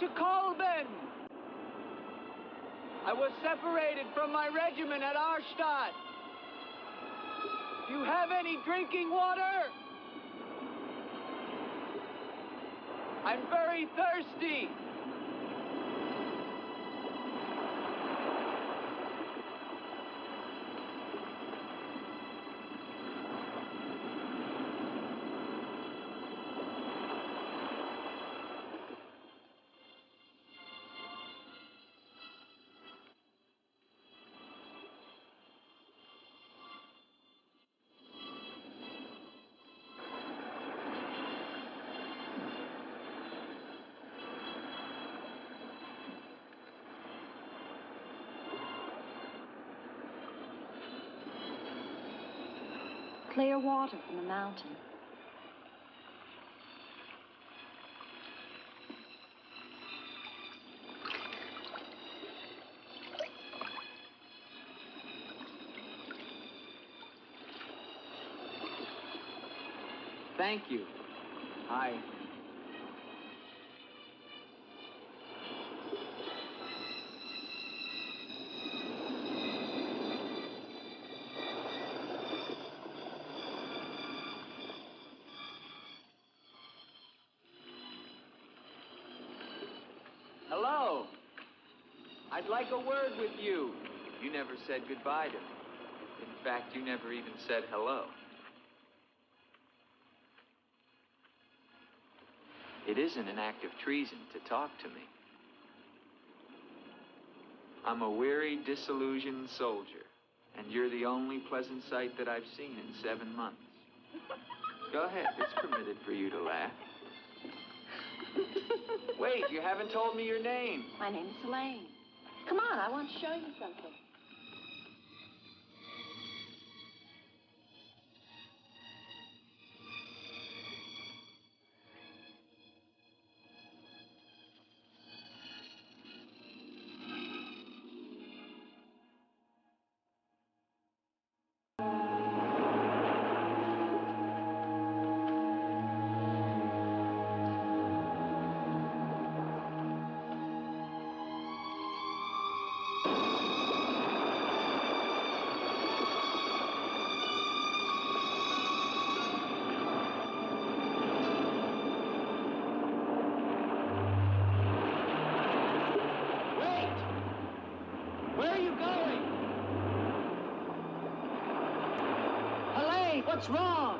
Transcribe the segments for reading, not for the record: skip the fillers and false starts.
to Kolben. I was separated from my regiment at Arstadt. Do you have any drinking water? I'm very thirsty. Clear water from the mountain. Thank you. Hello. I'd like a word with you. You never said goodbye to me. In fact, you never even said hello. It isn't an act of treason to talk to me. I'm a weary, disillusioned soldier, and you're the only pleasant sight that I've seen in 7 months. Go ahead, it's permitted for you to laugh. Wait, you haven't told me your name. My name's Elaine. Come on, I want to show you something. What's wrong?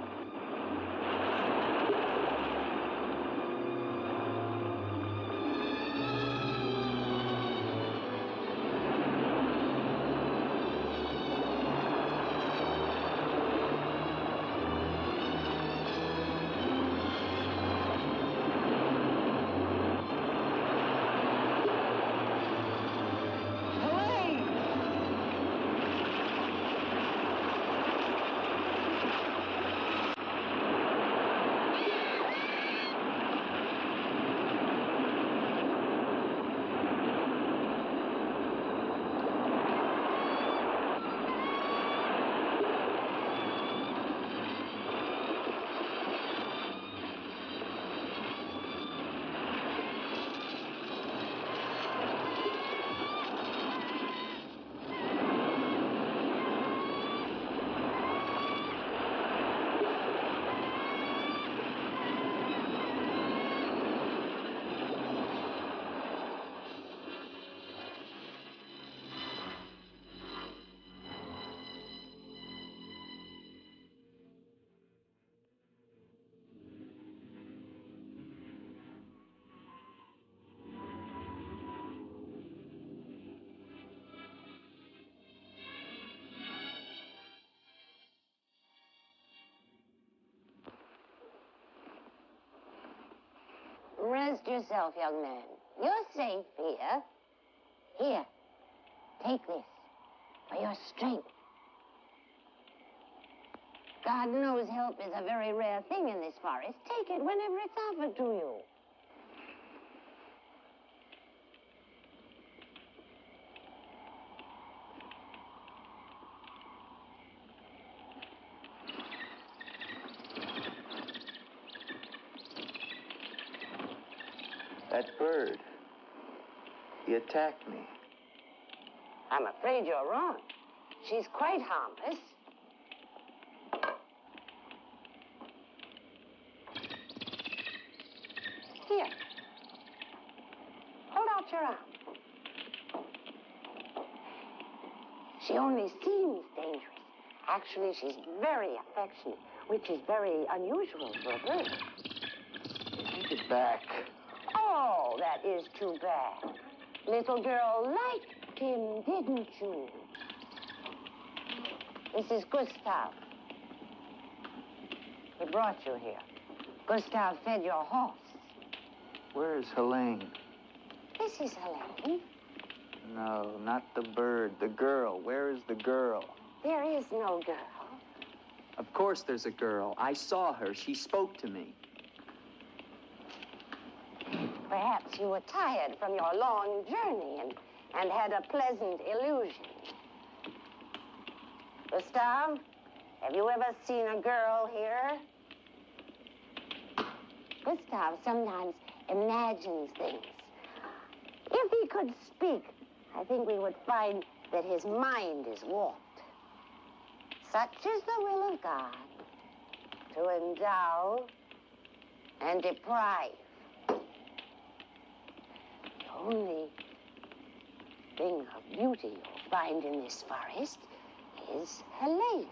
Rest yourself, young man. You're safe here. Here, take this for your strength. God knows help is a very rare thing in this forest. Take it whenever it's offered to you. That bird, He attacked me. I'm afraid you're wrong. She's quite harmless. Here. Hold out your arm. She only seems dangerous. Actually, she's very affectionate, which is very unusual for a bird. Take it back. Oh, that is too bad. Little girl liked him, didn't you? This is Gustav. He brought you here. Gustav fed your horse. Where is Helene? This is Helene. No, not the bird. The girl. Where is the girl? There is no girl. Of course there's a girl. I saw her. She spoke to me. Perhaps you were tired from your long journey and had a pleasant illusion. Gustav, have you ever seen a girl here? Gustav sometimes imagines things. If he could speak, I think we would find that his mind is warped. Such is the will of God, to endow and deprive. The only thing of beauty you'll find in this forest is Helene.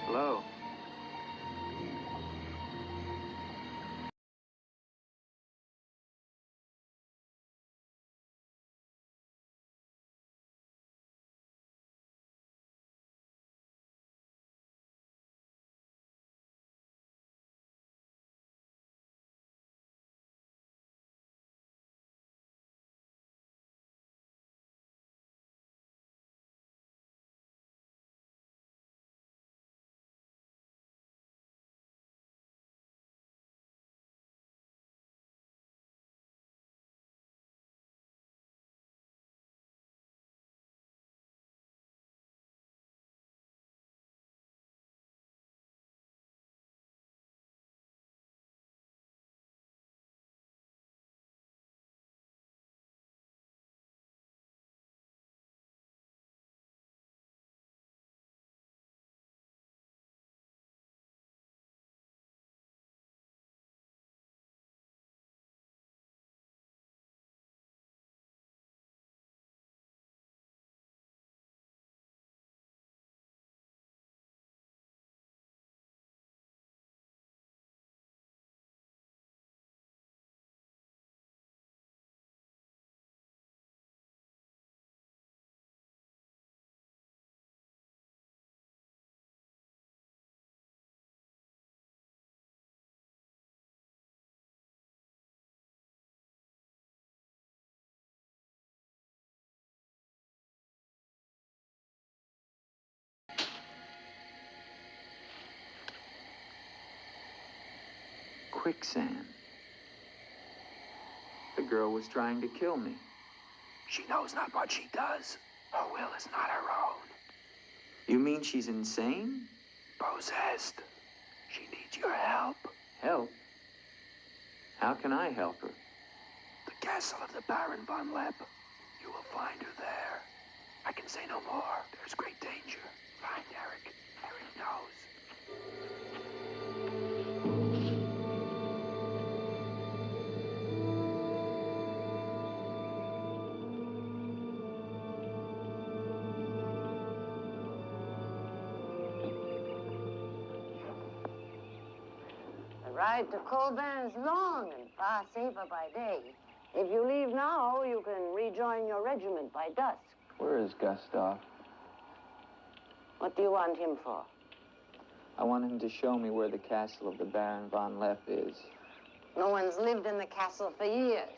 Hello. quicksand. The girl was trying to kill me. She knows not what she does. Her will is not her own. You mean she's insane? Possessed. She needs your help. Help? How can I help her? The castle of the Baron von Lepp. You will find her there. I can say no more. There's great danger. Find Eric. Eric knows. The ride to Colbin is long and far safer by day. If you leave now, you can rejoin your regiment by dusk. Where is Gustav? What do you want him for? I want him to show me where the castle of the Baron von Lepp is. No one's lived in the castle for years.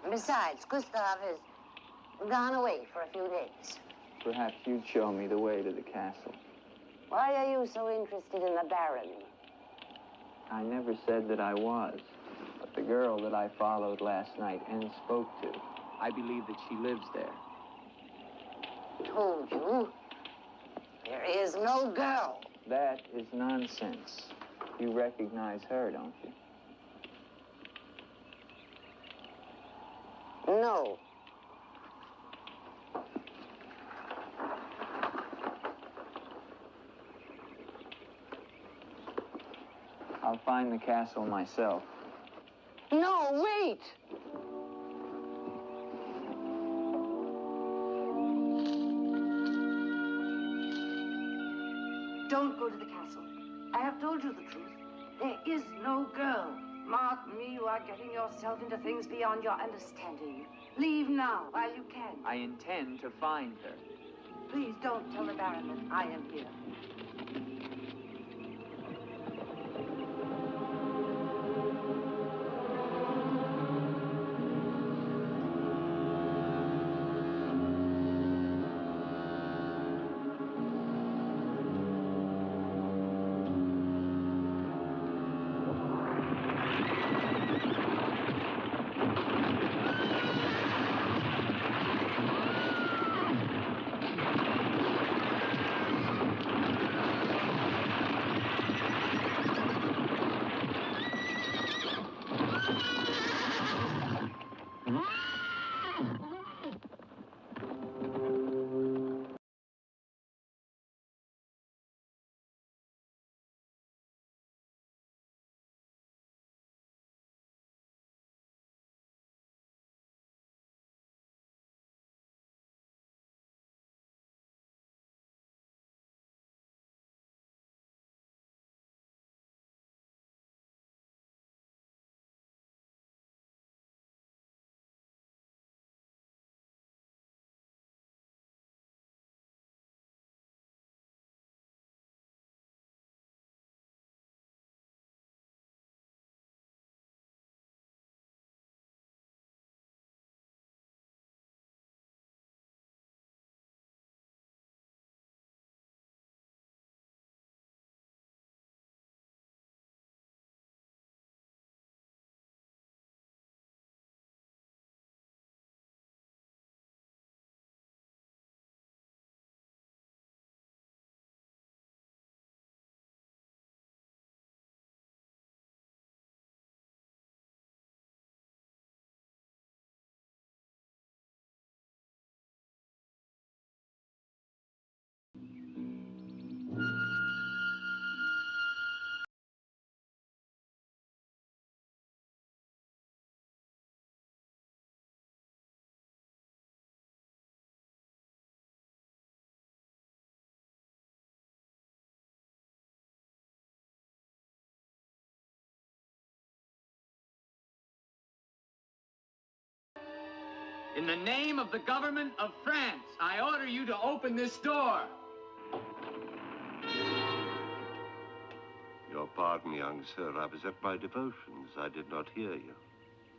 And besides, Gustav has gone away for a few days. Perhaps you'd show me the way to the castle. Why are you so interested in the Baron? I never said that I was. But the girl that I followed last night and spoke to, I believe that she lives there. Told you. There is no girl. That is nonsense. You recognize her, don't you? No. I'll find the castle myself. No, wait! Don't go to the castle. I have told you the truth. There is no girl. Mark me, you are getting yourself into things beyond your understanding. Leave now, while you can. I intend to find her. Please don't tell the Baron that I am here. In the name of the government of France, I order you to open this door. Your pardon, young sir. I was at my devotions. I did not hear you.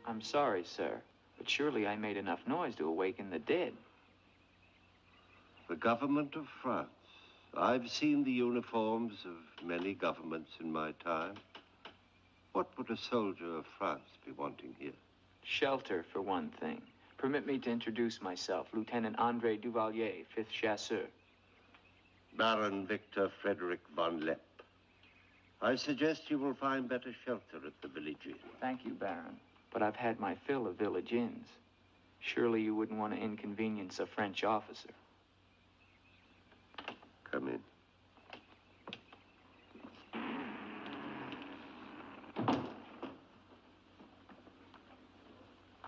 I'm sorry, sir, but surely I made enough noise to awaken the dead. The government of France. I've seen the uniforms of many governments in my time. What would a soldier of France be wanting here? Shelter, for one thing. Permit me to introduce myself, Lieutenant Andre Duvalier, 5th Chasseur. Baron Victor Frederick von Lepp. I suggest you will find better shelter at the village inn. Thank you, Baron. But I've had my fill of village inns. Surely you wouldn't want to inconvenience a French officer. Come in.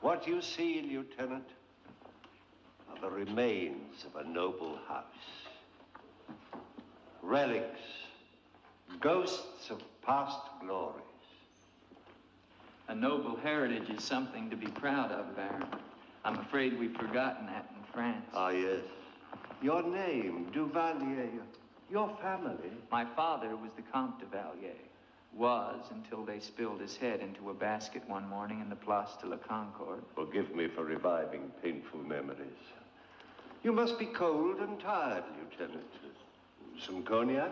What you see, Lieutenant, are the remains of a noble house. Relics, ghosts of past glories. A noble heritage is something to be proud of, Baron. I'm afraid we've forgotten that in France. Ah, yes. Your name, Duvalier, your family. My father was the Comte de Valier. Was until they spilled his head into a basket one morning in the Place de la Concorde. Forgive me for reviving painful memories. You must be cold and tired, Lieutenant. Some cognac?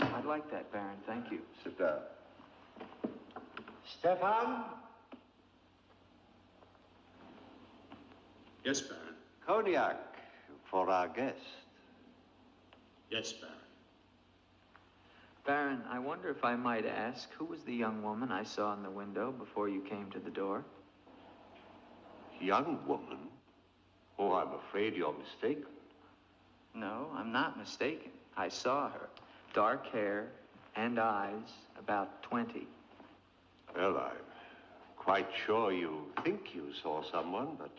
I'd like that, Baron. Thank you. Sit down. Stefan? Yes, Baron. Cognac for our guest. Yes, Baron. Baron, I wonder if I might ask, who was the young woman I saw in the window before you came to the door? Young woman? Oh, I'm afraid you're mistaken. No, I'm not mistaken. I saw her. Dark hair and eyes, about 20. Well, I'm quite sure you think you saw someone, but...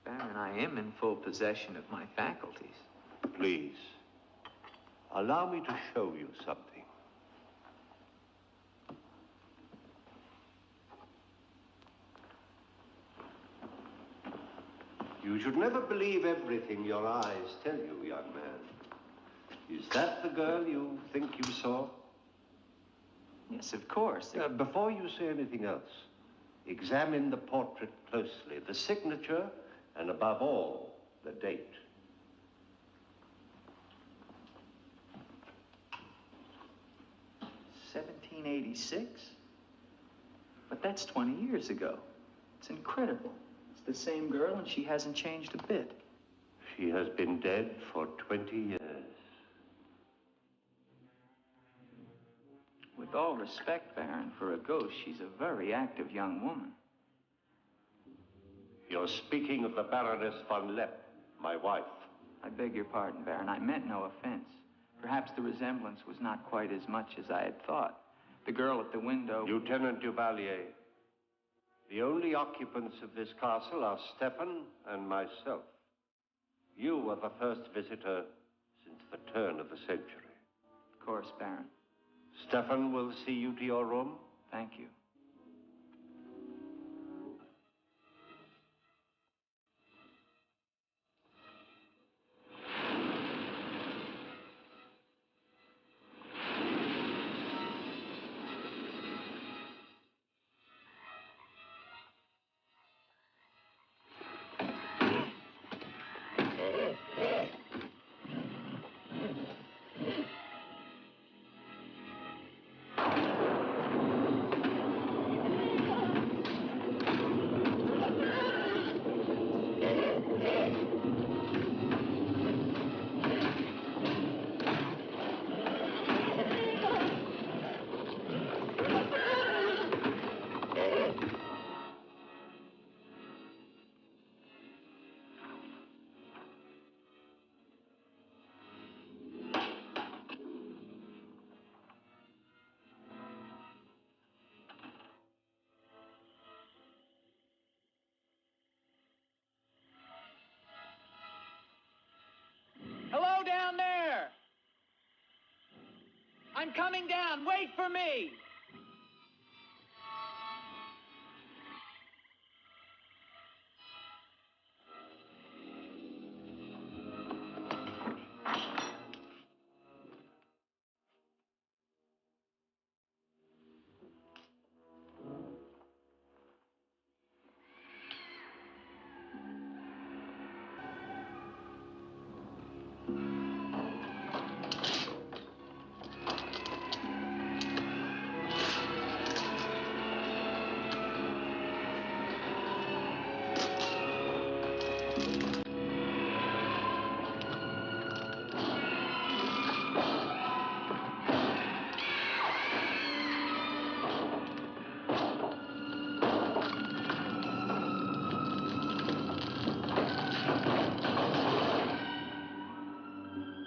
Baron, I am in full possession of my faculties. Please, allow me to show you something. You should never believe everything your eyes tell you, young man. Is that the girl you think you saw? Yes, of course. Before you say anything else, examine the portrait closely, the signature, and above all, the date. $1786? But that's 20 years ago. It's incredible. It's the same girl, and she hasn't changed a bit. She has been dead for 20 years. With all respect, Baron, for a ghost, she's a very active young woman. You're speaking of the Baroness von Lepp, my wife. I beg your pardon, Baron. I meant no offense. Perhaps the resemblance was not quite as much as I had thought. The girl at the window... Lieutenant Duvalier, the only occupants of this castle are Stefan and myself. You were the first visitor since the turn of the century. Of course, Baron. Stefan will see you to your room. Thank you. Hello down there! I'm coming down. Wait for me!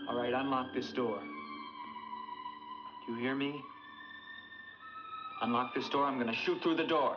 All right, unlock this door. Do you hear me? Unlock this door, I'm gonna shoot through the door.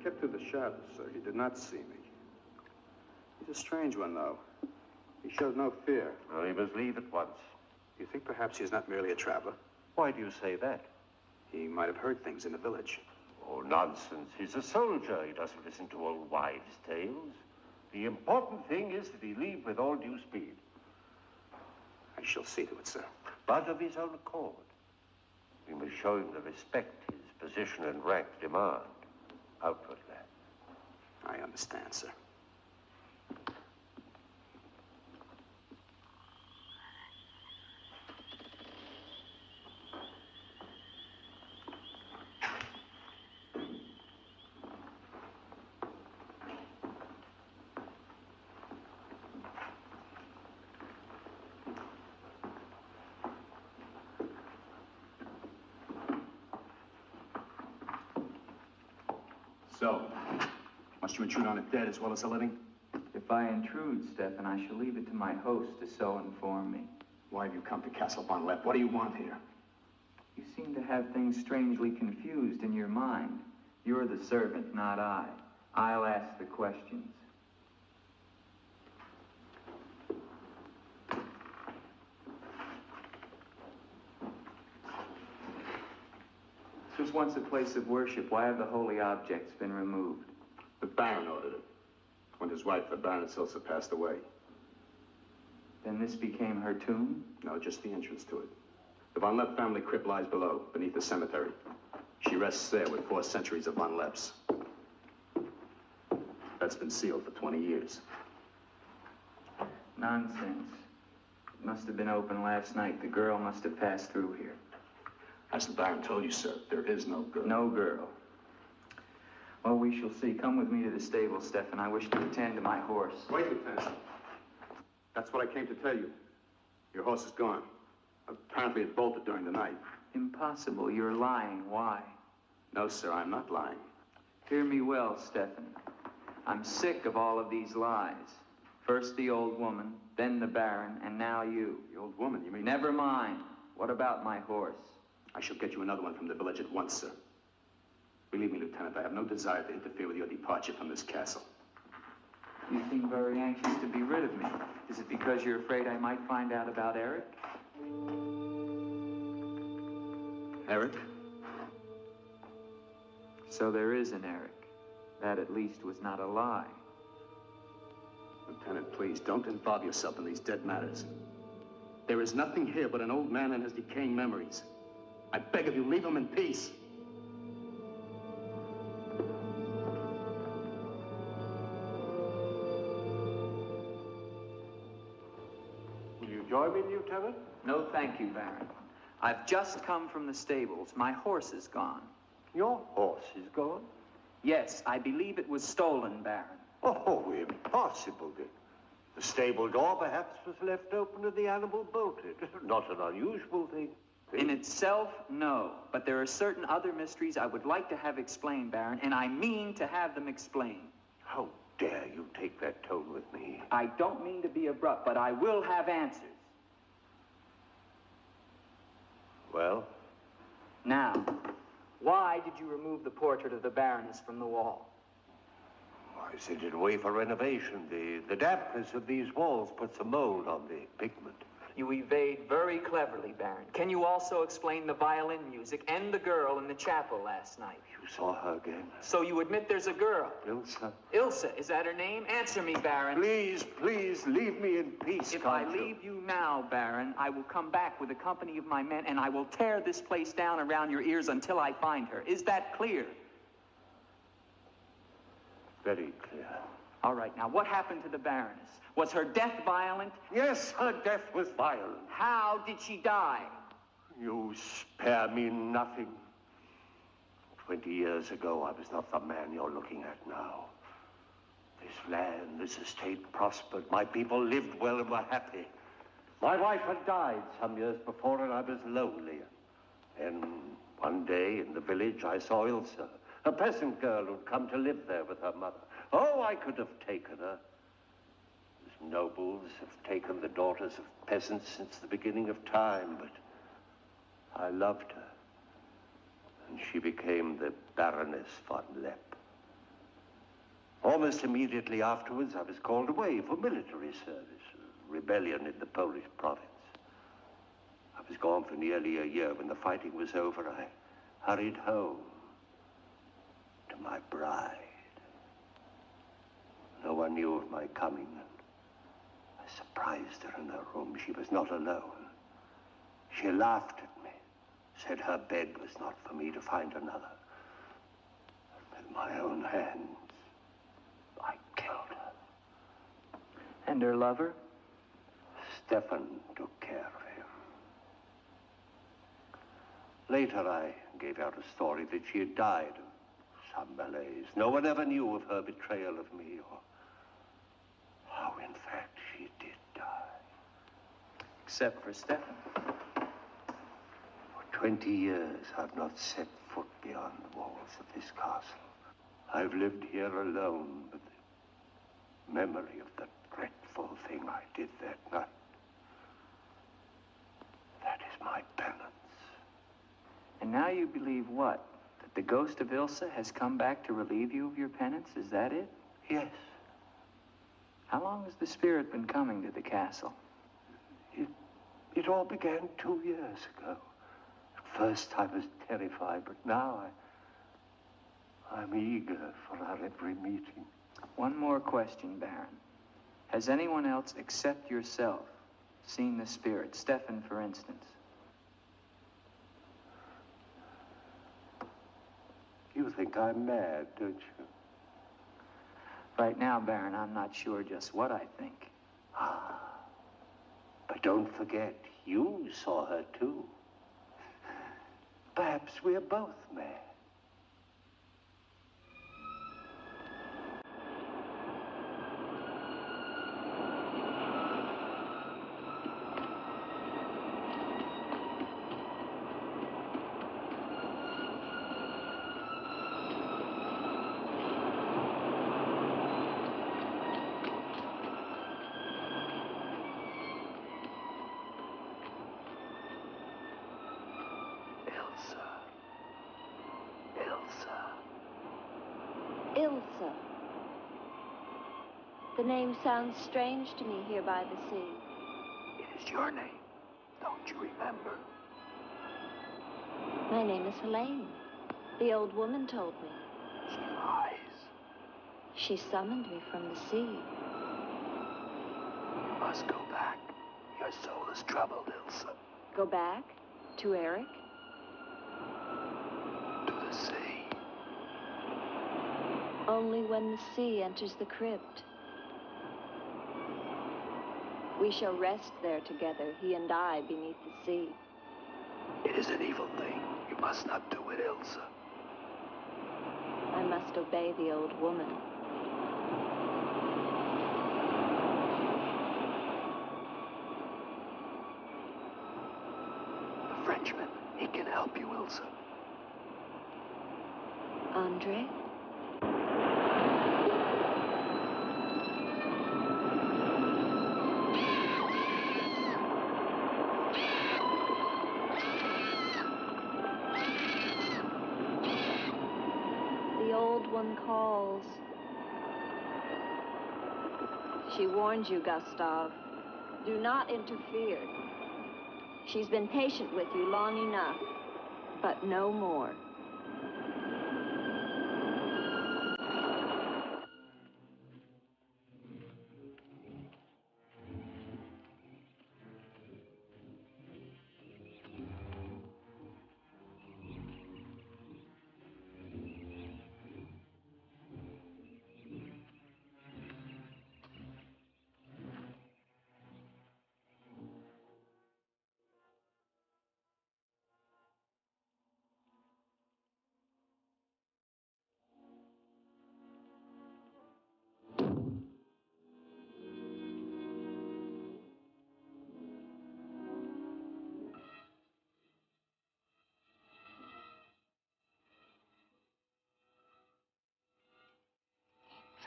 Kept through the shadows, sir. He did not see me. He's a strange one, though. He showed no fear. Well, he must leave at once. You think perhaps he's not merely a traveler? Why do you say that? He might have heard things in the village. Oh, nonsense. He's a soldier. He doesn't listen to old wives' tales. The important thing is that he leave with all due speed. shall see to it, sir. But of his own accord. We must show him the respect his position and rank demand outwardly. I understand, sir. So, must you intrude on a dead as well as a living? If I intrude, Stefan, I shall leave it to my host to so inform me. Why have you come to Castle Von Lepp? What do you want here? You seem to have things strangely confused in your mind. You're the servant, not I. I'll ask the questions. This was once a place of worship. Why have the holy objects been removed? The Baron ordered it. When his wife, the Baroness Ilsa, passed away. Then this became her tomb? No, just the entrance to it. The Von Lepp family crypt lies below, beneath the cemetery. She rests there with 4 centuries of Von Lepps. That's been sealed for 20 years. Nonsense. It must have been open last night. The girl must have passed through here. As the Baron told you, sir, there is no girl. No girl. Well, we shall see. Come with me to the stable, Stefan. I wish to attend to my horse. Wait, Lieutenant. That's what I came to tell you. Your horse is gone. Apparently it bolted during the night. Impossible. You're lying. Why? No, sir, I'm not lying. Hear me well, Stefan. I'm sick of all of these lies. First the old woman, then the Baron, and now you. The old woman, you mean? Never mind. What about my horse? I shall get you another one from the village at once, sir. Believe me, Lieutenant, I have no desire to interfere with your departure from this castle. You seem very anxious to be rid of me. Is it because you're afraid I might find out about Eric? Eric? So there is an Eric. That at least was not a lie. Lieutenant, please, don't involve yourself in these dead matters. There is nothing here but an old man and his decaying memories. I beg of you, leave him in peace. Will you join me, Lieutenant? No, thank you, Baron. I've just come from the stables. My horse is gone. Your horse is gone? Yes, I believe it was stolen, Baron. Oh, impossible. The stable door perhaps was left open and the animal bolted. Not an unusual thing. In itself, no. But there are certain other mysteries I would like to have explained, Baron, and I mean to have them explained. How dare you take that tone with me? I don't mean to be abrupt, but I will have answers. Well? Now, why did you remove the portrait of the Baroness from the wall? I sent it away for renovation. The dampness of these walls puts a mold on the pigment. You evade very cleverly, Baron. Can you also explain the violin music and the girl in the chapel last night? You saw her again? So you admit there's a girl? Ilsa. Ilsa, is that her name? Answer me, Baron. Please, please, leave me in peace, If I leave you now, Baron, I will come back with a company of my men, and I will tear this place down around your ears until I find her. Is that clear? Very clear. All right, now, what happened to the Baroness? Was her death violent? Yes, her death was violent. How did she die? You spare me nothing. 20 years ago, I was not the man you're looking at now. This land, this estate prospered. My people lived well and were happy. My wife had died some years before, and I was lonely. And one day in the village, I saw Ilsa, a peasant girl who'd come to live there with her mother. Oh, I could have taken her. As nobles have taken the daughters of peasants since the beginning of time, but I loved her. And she became the Baroness von Lepp. Almost immediately afterwards, I was called away for military service, a rebellion in the Polish province. I was gone for nearly a year. When the fighting was over, I hurried home to my bride. No one knew of my coming, and I I surprised her in her room. She was not alone. She laughed at me, said her bed was not for me to find another. And with my own hands, I killed her. And her lover? Stefan took care of him. Later, I gave out a story that she had died of some malaise. No one ever knew of her betrayal of me, or how, in fact, she did die. Except for Stefan. For 20 years, I've not set foot beyond the walls of this castle. I've lived here alone with the memory of the dreadful thing I did that night. That is my penance. And now you believe what? That the ghost of Ilsa has come back to relieve you of your penance? Is that it? Yes. How long has the spirit been coming to the castle? It all began 2 years ago. At first I was terrified, but now I'm eager for our every meeting. One more question, Baron. Has anyone else except yourself seen the spirit? Stefan, for instance. You think I'm mad, don't you? Right now, Baron, I'm not sure just what I think. Ah. But don't forget, you saw her too. Perhaps we're both mad. Ilsa. The name sounds strange to me here by the sea. It is your name. Don't you remember? My name is Helene. The old woman told me. She lies. She summoned me from the sea. You must go back. Your soul is troubled, Ilsa. Go back? To Eric? To the sea. Only when the sea enters the crypt. We shall rest there together, he and I, beneath the sea. It is an evil thing. You must not do it, Ilsa. I must obey the old woman. The Frenchman, he can help you, Ilsa. Andre? One calls. She warns you, Gustave. Do not interfere. She's been patient with you long enough, but no more.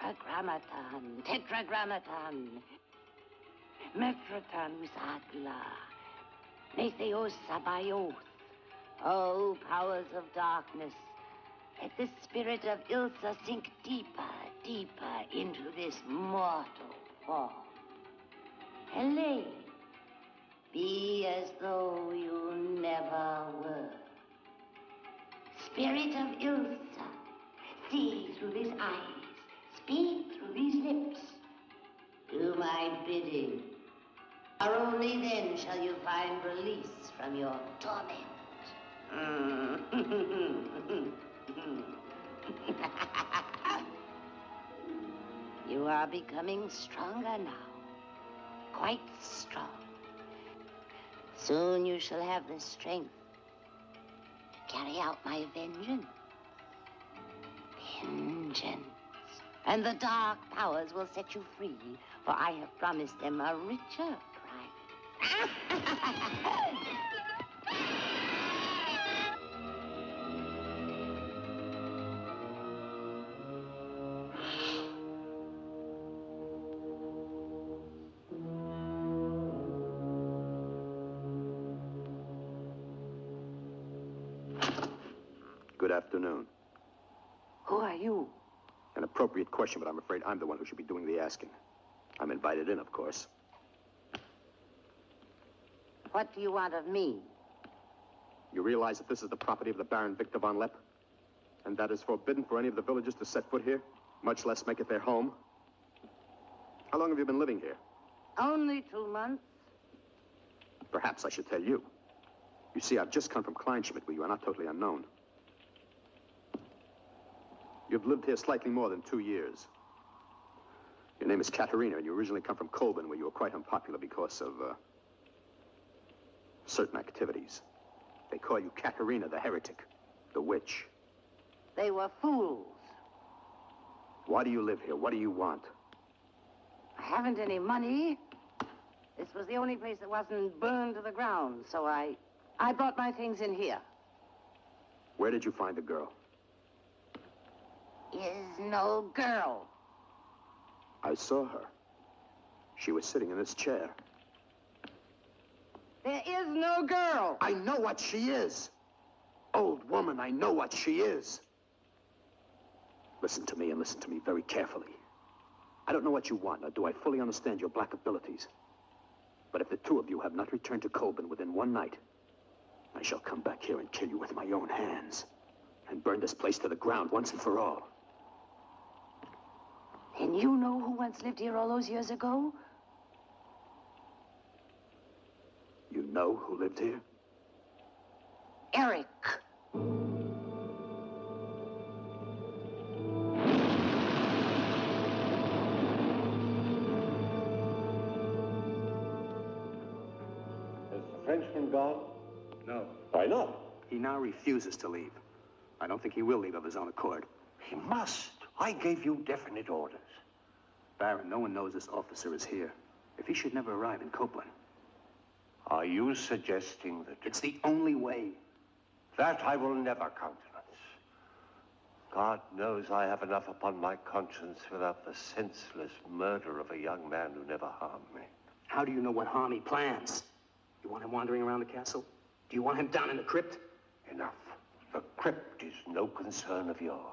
Tetragrammaton, tetragrammaton. Mefretan usagla. Netheos sabayoth. O powers of darkness, let the spirit of Ilsa sink deeper, deeper into this mortal form. Helene, be as though you never were. Spirit of Ilsa, see through these eyes, speak through these lips. Do my bidding. For only then shall you find release from your torment. You are becoming stronger now. Quite strong. Soon you shall have the strength to carry out my vengeance. Vengeance. And the dark powers will set you free, for I have promised them a richer prize. Good afternoon. Who are you? An appropriate question, but I'm afraid I'm the one who should be doing the asking. I'm invited in, of course. What do you want of me? You realize that this is the property of the Baron Victor von Lepp? And that is forbidden for any of the villagers to set foot here, much less make it their home? How long have you been living here? Only 2 months. Perhaps I should tell you. You see, I've just come from Kleinschmidt, where you are not totally unknown. You've lived here slightly more than 2 years. Your name is Katerina, and you originally come from Kolben, where you were quite unpopular because of, certain activities. They call you Katerina the heretic, the witch. They were fools. Why do you live here? What do you want? I haven't any money. This was the only place that wasn't burned to the ground, so I brought my things in here. Where did you find the girl? Is no girl. I saw her. She was sitting in this chair. There is no girl. I know what she is. Old woman, I know what she is. Listen to me, and listen to me very carefully. I don't know what you want, nor do I fully understand your black abilities. But if the two of you have not returned to Kolben within one night, I shall come back here and kill you with my own hands, and burn this place to the ground once and for all. And you know who once lived here all those years ago? You know who lived here? Eric. Has the Frenchman gone? No. Why not? He now refuses to leave. I don't think he will leave of his own accord. He must. I gave you definite orders. Baron, no one knows this officer is here. If he should never arrive in Copeland. Are you suggesting that... It's the only way. That I will never countenance. God knows I have enough upon my conscience without the senseless murder of a young man who never harmed me. How do you know what harm he plans? You want him wandering around the castle? Do you want him down in the crypt? Enough. The crypt is no concern of yours.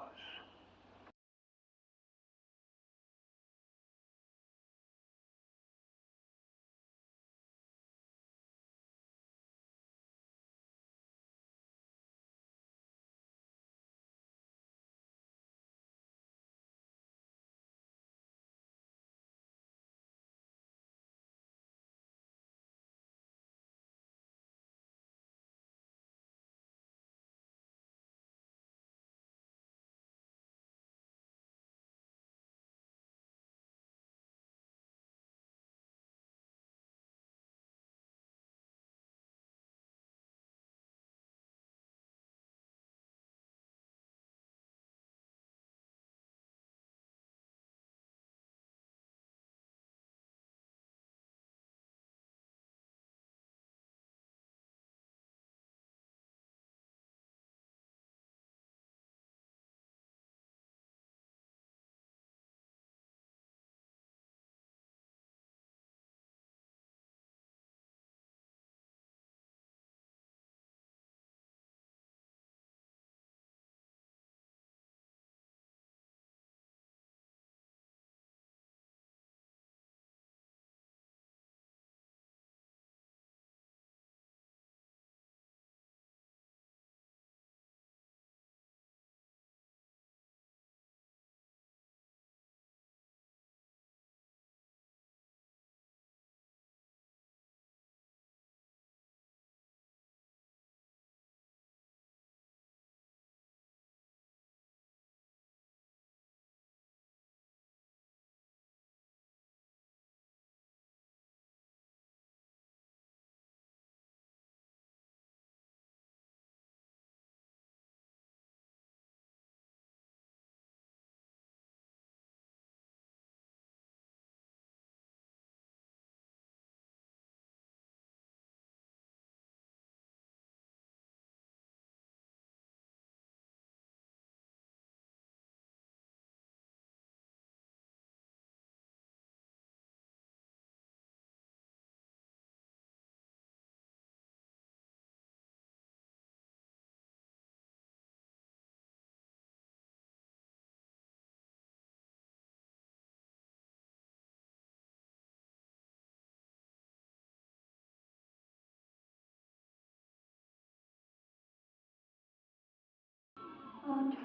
Andre.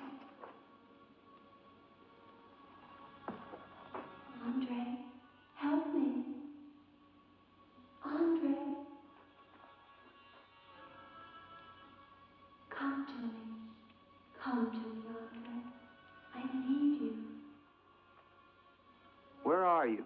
Andre, help me. Andre. Come to me. Come to me, Andre. I need you. Where are you?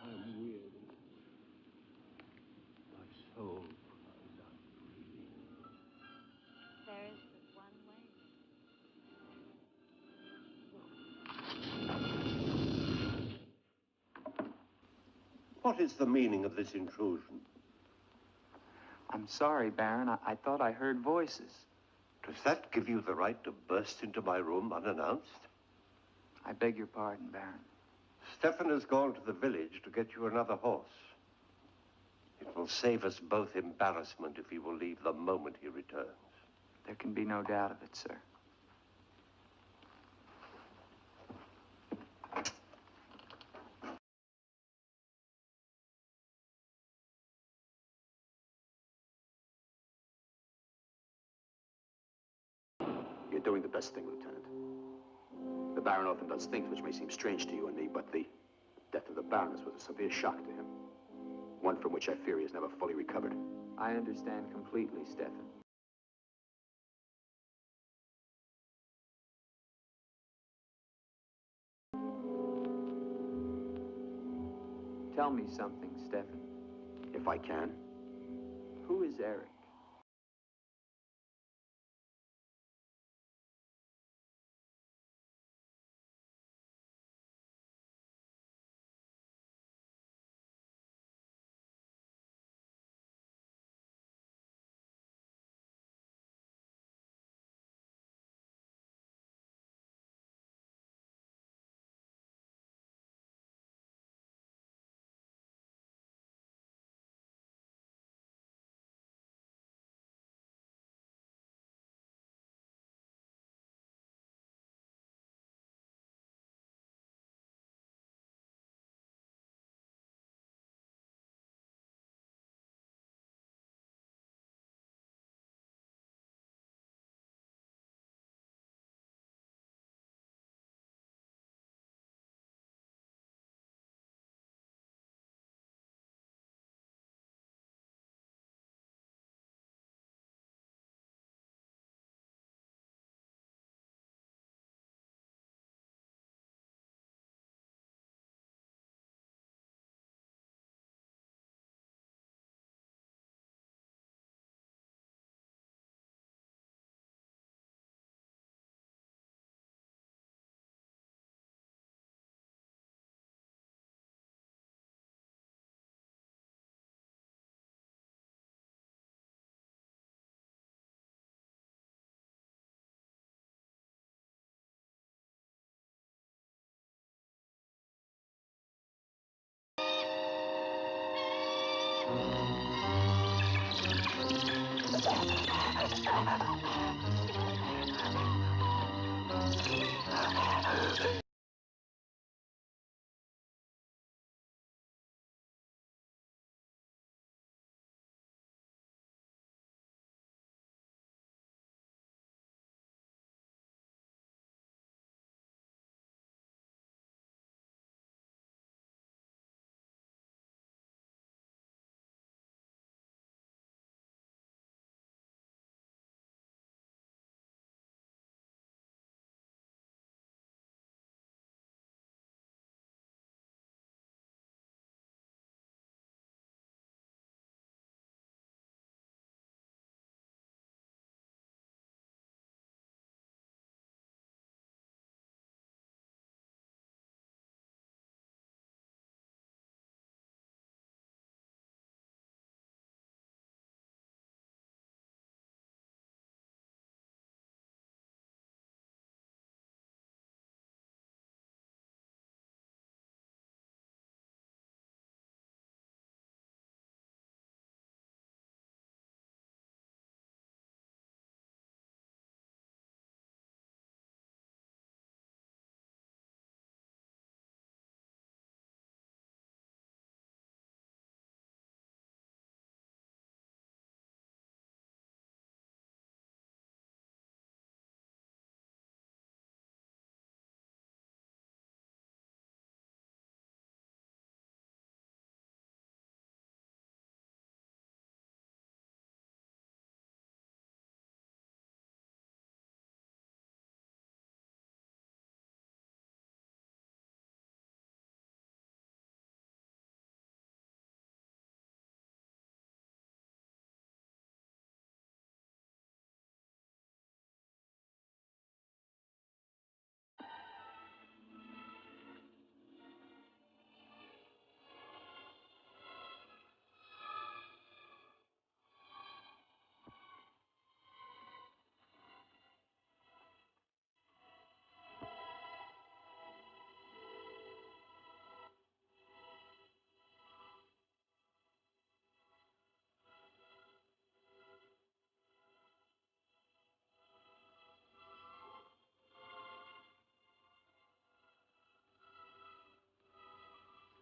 I'm weary. My soul cries out freely. There is but one way. What is the meaning of this intrusion? I'm sorry, Baron. I thought I heard voices. Does that give you the right to burst into my room unannounced? I beg your pardon, Baron. Stefan has gone to the village to get you another horse. It will save us both embarrassment if he will leave the moment he returns. There can be no doubt of it, sir. You're doing the best thing, Lieutenant. The Baron often does things which may seem strange to you and me, but the death of the Baroness was a severe shock to him. One from which I fear he has never fully recovered. I understand completely, Stefan. Tell me something, Stefan. If I can. Who is Eric?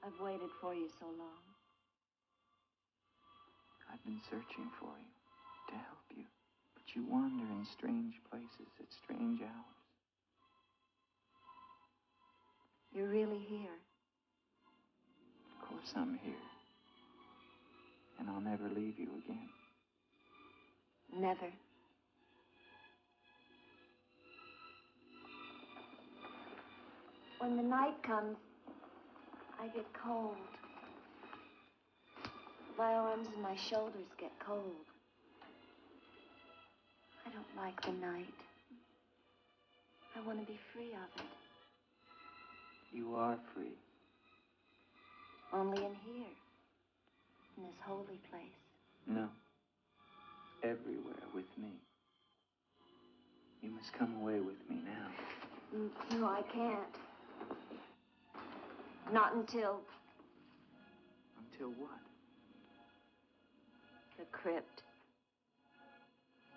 I've waited for you so long. I've been searching for you, to help you. But you wander in strange places at strange hours. You're really here. Of course I'm here. And I'll never leave you again. Never. When the night comes, I get cold. My arms and my shoulders get cold. I don't like the night. I want to be free of it. You are free. Only in here, in this holy place. No. Everywhere with me. You must come away with me now. No, I can't. Not until Until what? the crypt.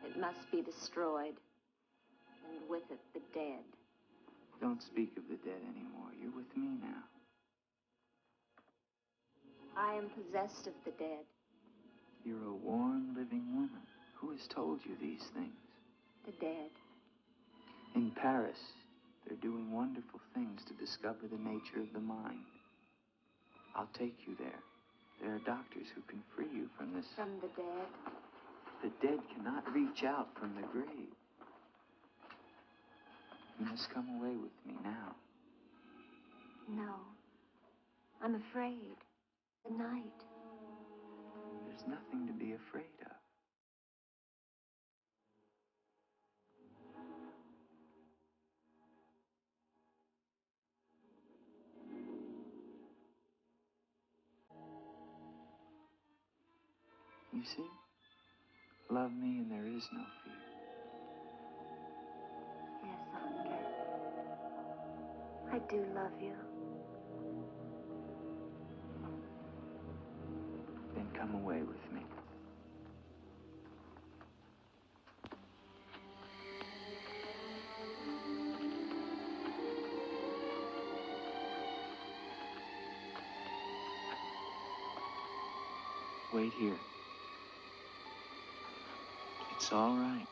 It must be destroyed. And with it, the dead. Don't speak of the dead anymore. You're with me now. I am possessed of the dead. You're a warm, living woman. Who has told you these things? The dead. In Paris, they're doing wonderful things to discover the nature of the mind. I'll take you there. There are doctors who can free you from this. From the dead. The dead cannot reach out from the grave. You must come away with me now. No. I'm afraid. The night. There's nothing to be afraid of. You see? Love me and there is no fear. Yes, Andre. I do love you. Then come away with me. Wait here. It's all right.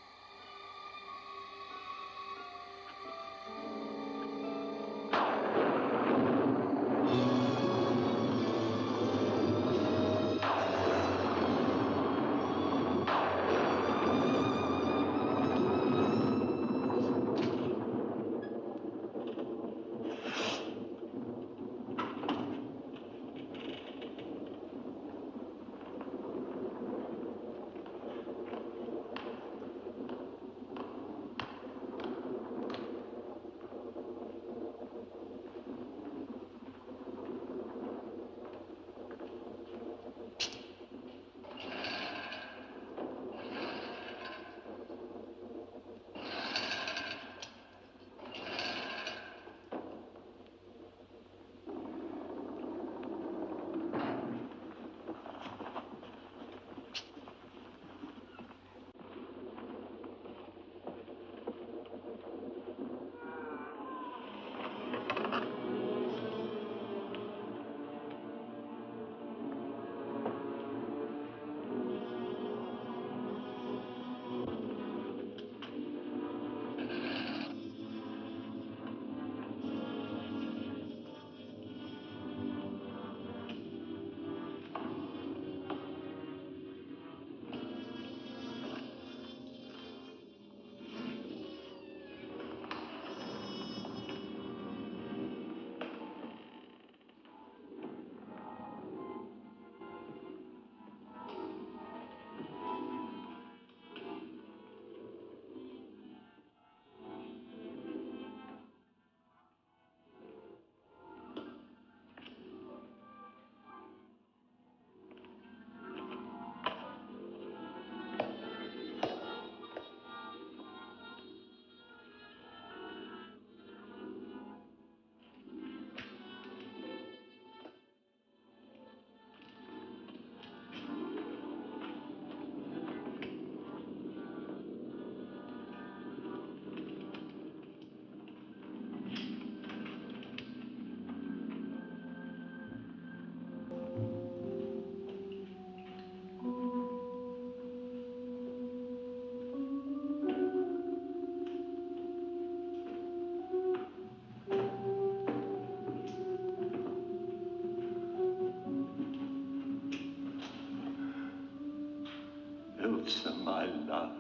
Ilsa, my love,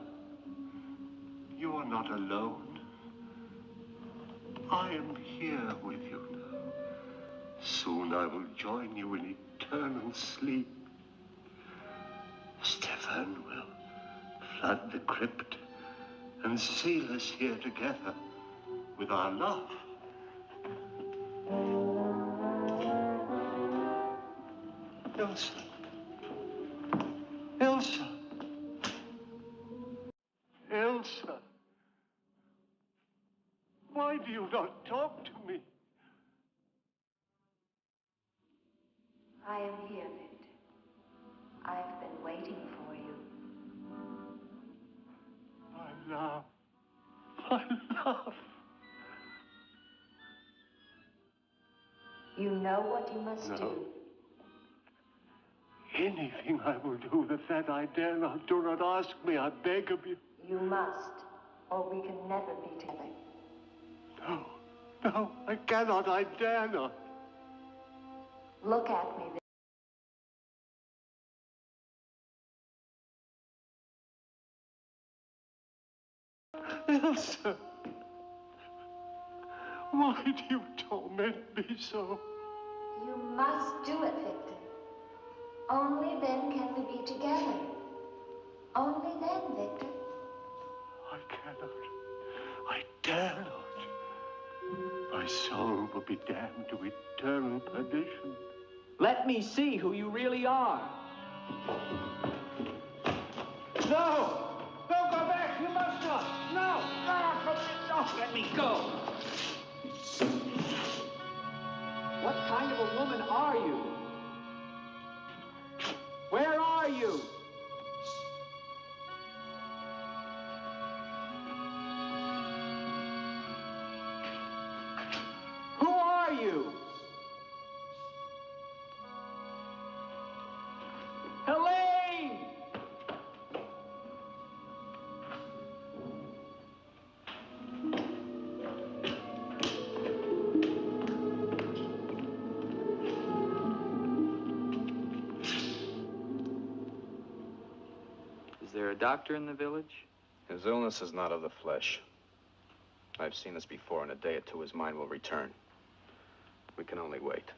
you are not alone. I am here with you now. Soon I will join you in eternal sleep. Stefan will flood the crypt and seal us here together with our love. Ilsa. Ilsa. Ilsa. Why do you not talk to me? I am here, Victor. I've been waiting for you. My love. My love. You know what you must do. Anything I will do that I dare not. Do not ask me, I beg of you. You must, or we can never be together. No, no, I cannot, I dare not. Look at me, Ilsa, why do you torment me so? You must do it, Victor. Only then can we be together. Only then, Victor. I cannot. I dare not. My soul will be damned to eternal perdition. Let me see who you really are. No! Don't go back! You must not! No! No! Let me go! What kind of a woman are you? Where are you? Who are you? Helene! doctor in the village? His illness is not of the flesh. I've seen this before. In a day or two, his mind will return. We can only wait.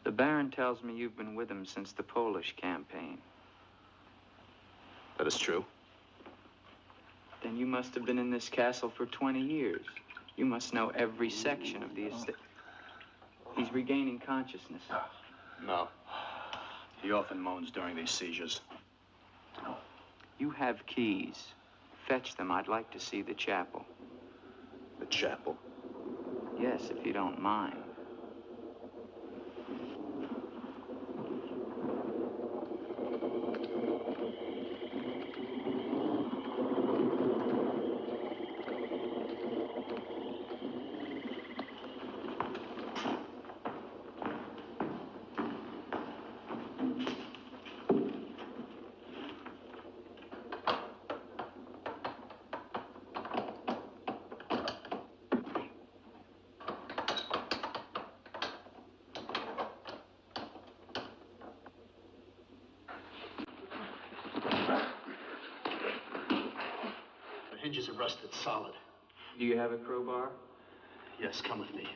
The Baron tells me you've been with him since the Polish campaign. That is true. Then you must have been in this castle for 20 years. You must know every section of the estate. He's regaining consciousness. No. He often moans during these seizures. You have keys. Fetch them. I'd like to see the chapel. The chapel? Yes, if you don't mind. Hinges are rusted solid. Do you have a crowbar? Yes, come with me.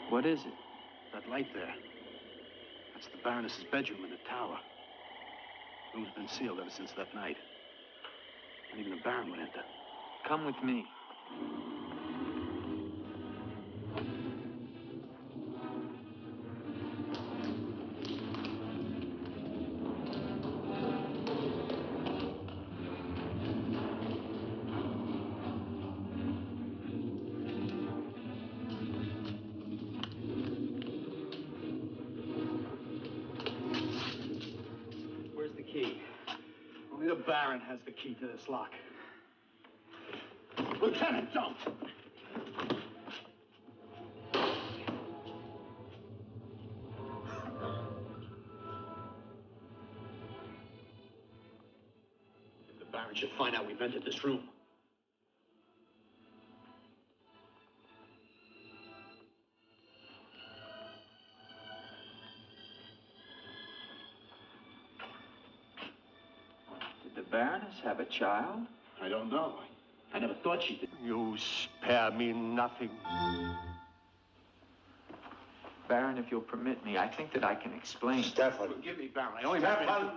What is it? That light there. That's the Baroness's bedroom in the tower. The room's been sealed ever since that night. Not even the Baron would enter. Come with me. Only the Baron has the key to this lock. Lieutenant, don't! If the Baron should find out we've entered this room. Did the Baroness have a child? I don't know. I never thought she did. You spare me nothing. Baron, if you'll permit me, I think that I can explain. Stefan. Forgive me, Baron. I only Stefan!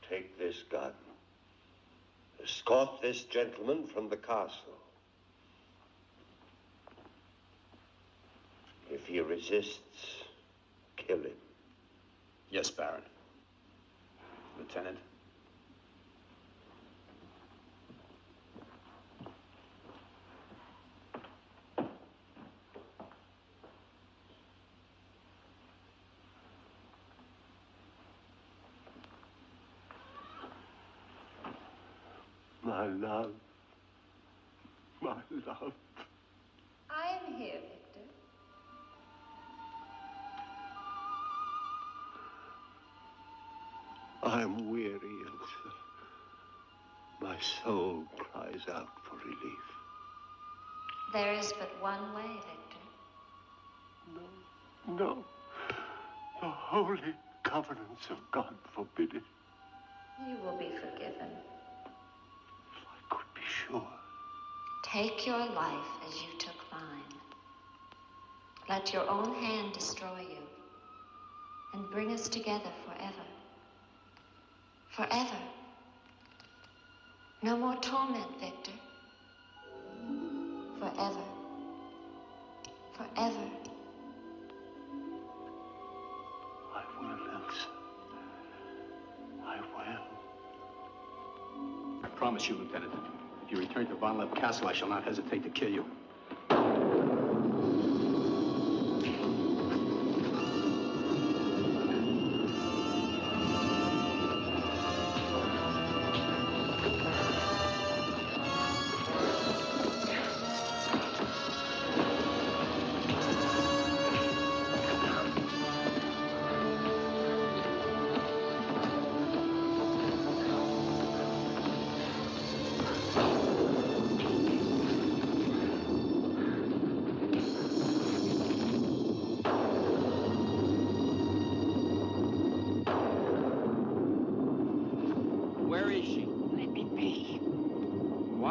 Take this gun. Escort this gentleman from the castle. If he resists, kill him. Yes, Baron. Lieutenant. My love. My love. I am here, Victor. I'm weary, Ilsa. My soul cries out for relief. There is but one way, Victor. No. The holy covenants of God forbid it. You will be forgiven. If I could be sure. Take your life as you took mine. Let your own hand destroy you and bring us together forever. Forever. No more torment, Victor. Forever. Forever. I will, Ilsa. I will. I promise you, Lieutenant, if you return to Von Lepp Castle, I shall not hesitate to kill you.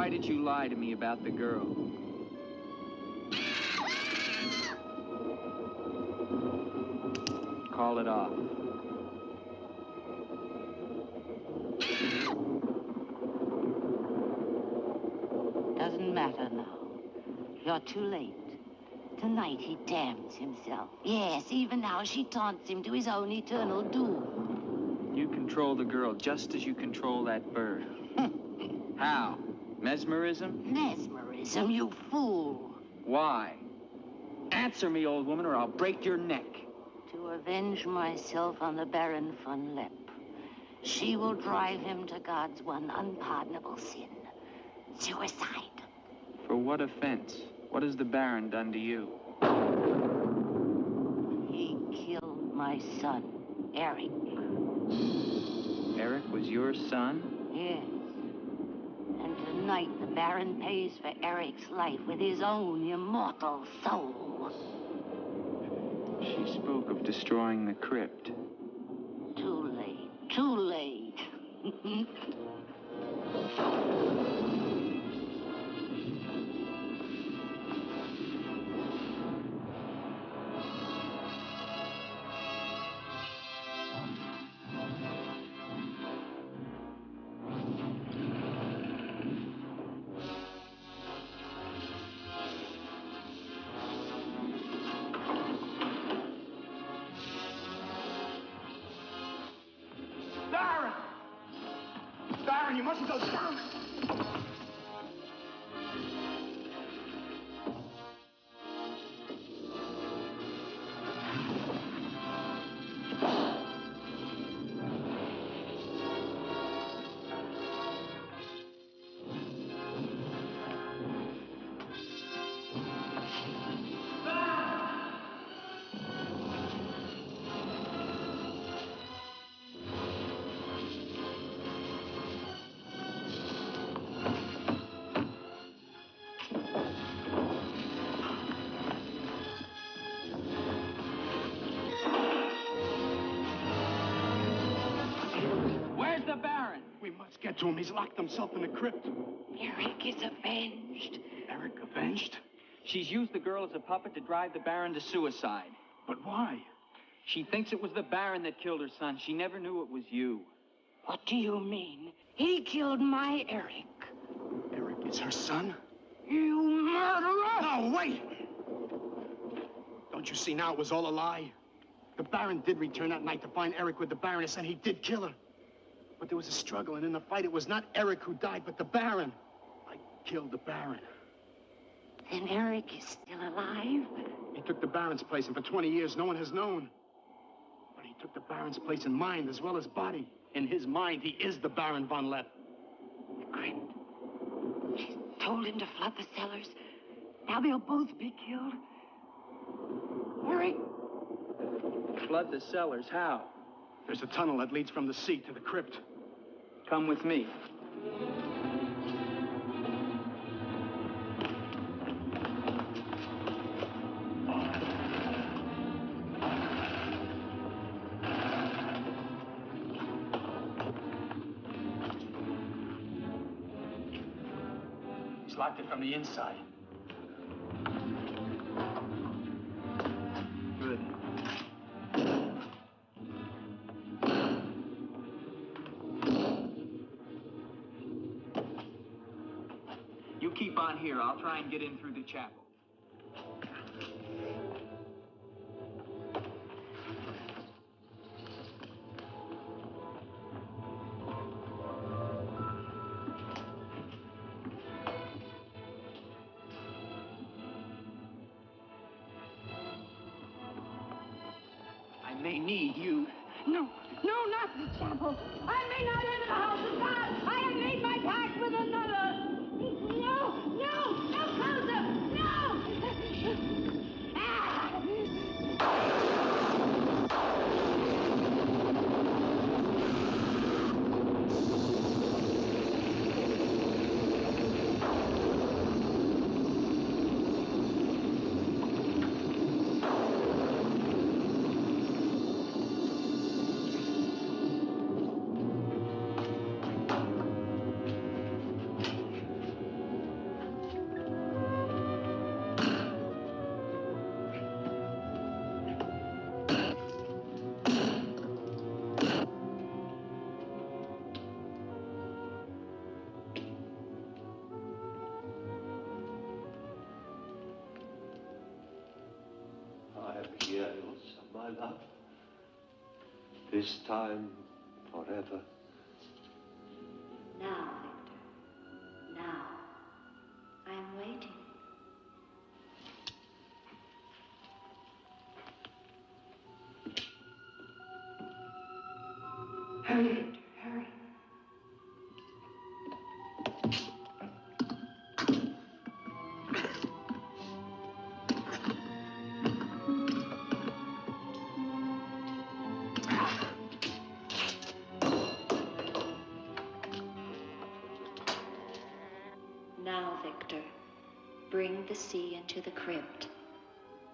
Why did you lie to me about the girl? Call it off. Doesn't matter now. You're too late. Tonight he damns himself. Yes, even now she taunts him to his own eternal doom. You control the girl just as you control that bird. How? Mesmerism? Mesmerism, you fool. Why? Answer me, old woman, or I'll break your neck. To avenge myself on the Baron von Lepp. She will drive him to God's one unpardonable sin. Suicide. For what offense? What has the Baron done to you? He killed my son, Eric. Eric was your son? Yes. And tonight the Baron pays for Eric's life with his own immortal soul. She spoke of destroying the crypt. Too late. Too late. Baron, you mustn't go down. Get to him. He's locked himself in the crypt. Eric is avenged. Eric avenged? She's used the girl as a puppet to drive the Baron to suicide. But why? She thinks it was the Baron that killed her son. She never knew it was you. What do you mean? He killed my Eric. Eric is her son? You murderer! No, wait! Don't you see now it was all a lie? The Baron did return that night to find Eric with the Baroness, and he did kill her. But there was a struggle, and in the fight, it was not Eric who died, but the Baron. I killed the Baron. Then Eric is still alive? He took the Baron's place, and for 20 years, no one has known. But he took the Baron's place in mind as well as body. In his mind, he is the Baron von Lepp. The crypt. She's told him to flood the cellars. Now they'll both be killed. Eric. Flood the cellars? How? There's a tunnel that leads from the sea to the crypt. Come with me. He's locked it from the inside. Good. You keep on here. I'll try and get in through the chapel. I may need you. No, not the chapel. I may not enter the house of God. I have made my pact with another. No closer! No! my love. This time, forever. Now, Victor. Now. I am waiting. Hurry, Victor, hurry. Now, Victor, bring the sea into the crypt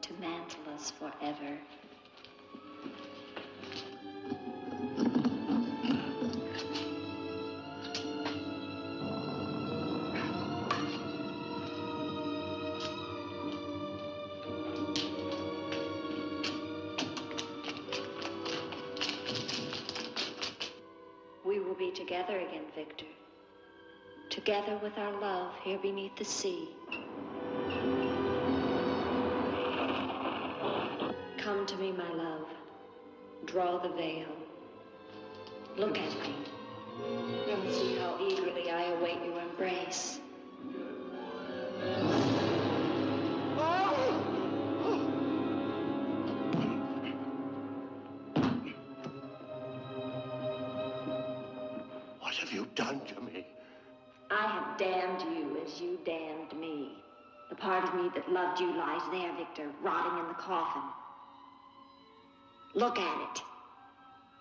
to mantle us forever. We will be together again, Victor. Together with our love here beneath the sea. Come to me, my love. Draw the veil. Look at me. And see how eagerly I await your embrace. What have you done to me? I have damned you as you damned me. The part of me that loved you lies there, Victor, rotting in the coffin. Look at it.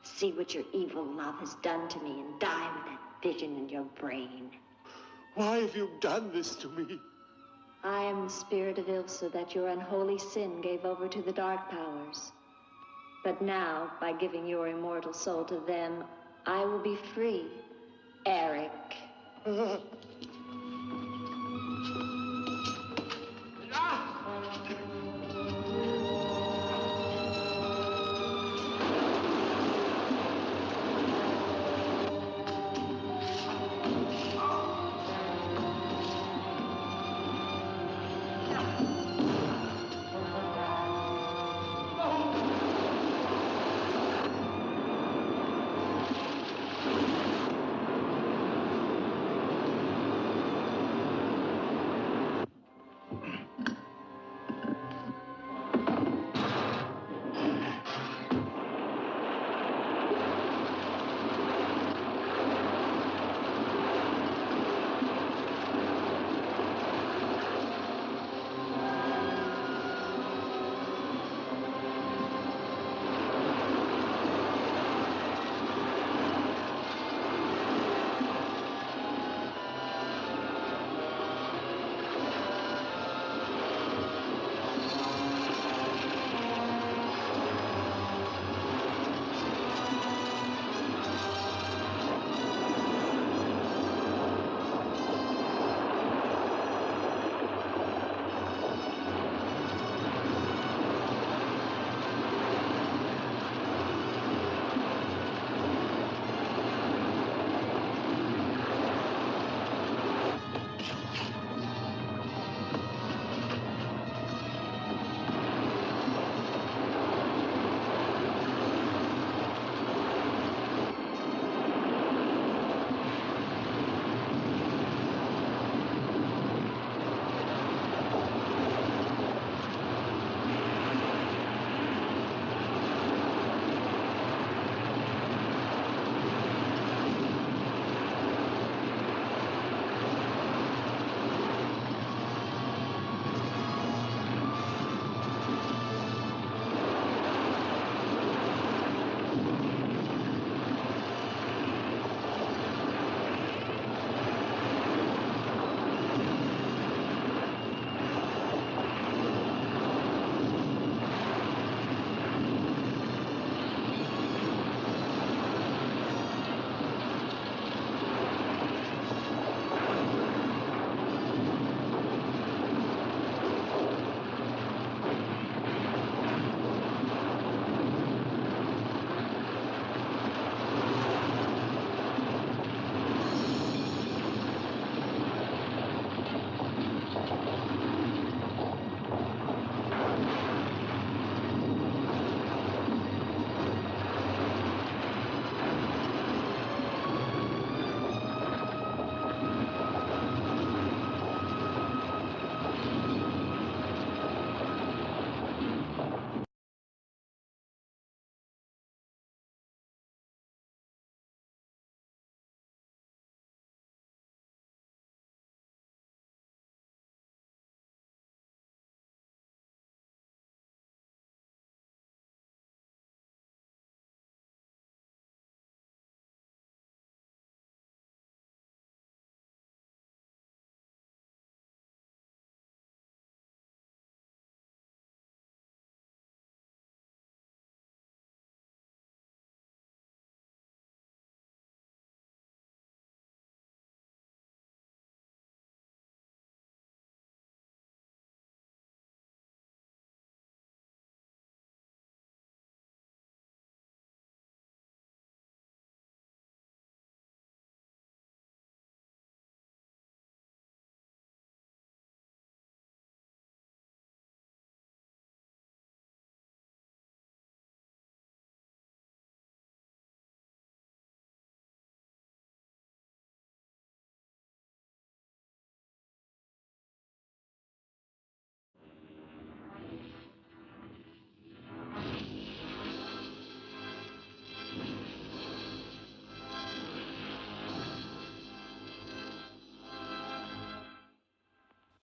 See what your evil love has done to me and die with that vision in your brain. Why have you done this to me? I am the spirit of Ilsa that your unholy sin gave over to the dark powers. But now, by giving your immortal soul to them, I will be free. Eric.